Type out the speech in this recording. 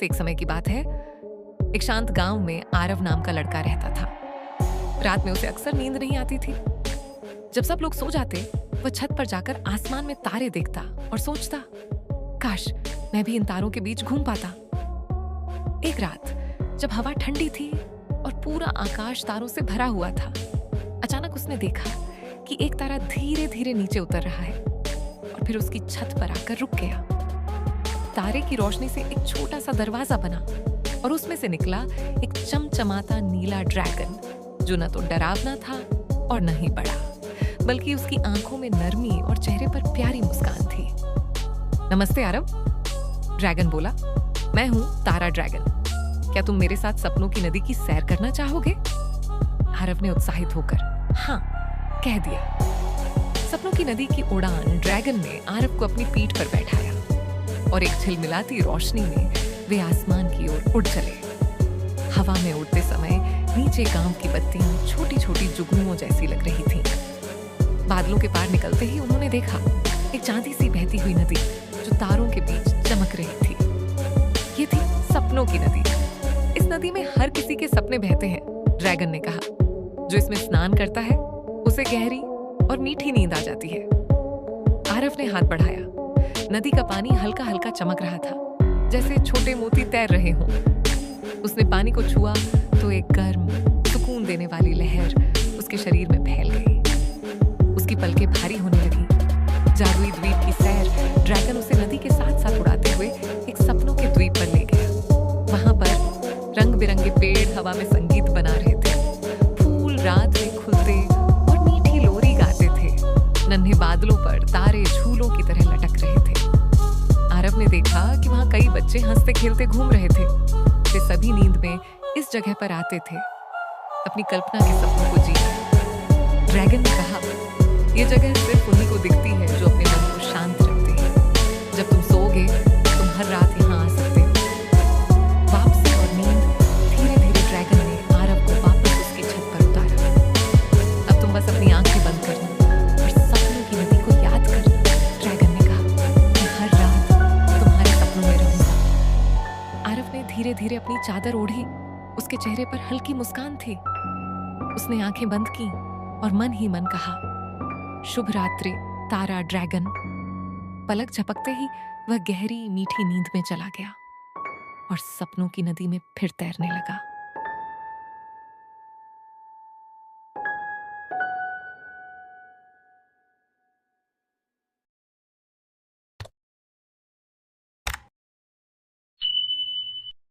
एक समय की बात है। एक शांत गांव में आरव नाम का लड़का रहता था। रात में उसे अक्सर नींद नहीं आती थी। जब सब लोग सो जाते, वह छत पर जाकर आसमान में तारे देखता और सोचता, काश मैं भी इन तारों के बीच घूम पाता। एक रात जब हवा ठंडी थी और पूरा आकाश तारों से भरा हुआ था, अचानक उसने देखा कि एक तारा धीरे धीरे नीचे उतर रहा है और फिर उसकी छत पर आकर रुक गया। तारे की रोशनी से एक छोटा सा दरवाजा बना और उसमें से निकला एक चमचमाता नीला ड्रैगन, जो न तो डरावना था और न ही बड़ा, बल्कि उसकी आंखों में नरमी और चेहरे पर प्यारी मुस्कान थी। नमस्ते आरव, ड्रैगन बोला। मैं हूँ तारा ड्रैगन। क्या तुम मेरे साथ सपनों की नदी की सैर करना चाहोगे? आरव ने उत्साहित होकर हाँ कह दिया। सपनों की नदी की उड़ान ड्रैगन ने आरव को अपनी पीठ पर बैठाया और एक झिलमिलाती रोशनी में वे आसमान की ओर उड़ चले। हवा में उड़ते समय नीचे गांव की बत्तियां छोटी छोटी जुगनुओं जैसी लग रही थीं। बादलों के पार निकलते ही उन्होंने देखा एक चांदी सी बहती हुई नदी जो तारों के बीच चमक रही थी। ये थी सपनों की नदी। इस नदी में हर किसी के सपने बहते हैं, ड्रैगन ने कहा। जो इसमें स्नान करता है उसे गहरी और मीठी नींद आ जाती है। आरव ने हाथ बढ़ाया। नदी का पानी हल्का हल्का चमक रहा था, जैसे छोटे मोती तैर रहे हों। उसने पानी को छुआ तो एक गर्म, सुकून देने वाली लहर उसके शरीर में फैल गई। उसकी पलकें भारी होने लगी। जादुई द्वीप की सैर ड्रैगन उसे नदी के साथ साथ उड़ाते हुए एक सपनों के द्वीप पर ले गया। वहां पर रंग बिरंगे पेड़ हवा में संगीत बना रहे थे। फूल रात में खुलते और मीठी लोरी गाते थे। नन्हे बादलों पर तारे झूलों की तरह लटक रहे थे। आरव ने देखा कि वहां कई बच्चे हंसते खेलते घूम रहे थे। वे सभी नींद में इस जगह पर आते थे, अपनी कल्पना के सपनों को जीने। ड्रैगन ने कहा, ये जगह सिर्फ उन्हीं को दिखती है जो अपने मन को शांत रखते हैं। जब तुम सोओगे तुम हर रात यहाँ आ सकते हो। वापसी और नींद धीरे धीरे ड्रैगन ने आरव को वापस उसकी छत पर उतारा। अब तुम बस अपनी आंखें बंद करना और सपनों की नदी को याद करना, ड्रैगन ने कहा। मैं हर रात तुम्हारे सपनों में रहूंगा। आरव ने धीरे धीरे अपनी चादर ओढ़ी। उसके चेहरे पर हल्की मुस्कान थी। उसने आंखें बंद की और मन ही मन कहा, शुभ रात्रि तारा ड्रैगन। पलक झपकते ही वह गहरी मीठी नींद में चला गया और सपनों की नदी में फिर तैरने लगा।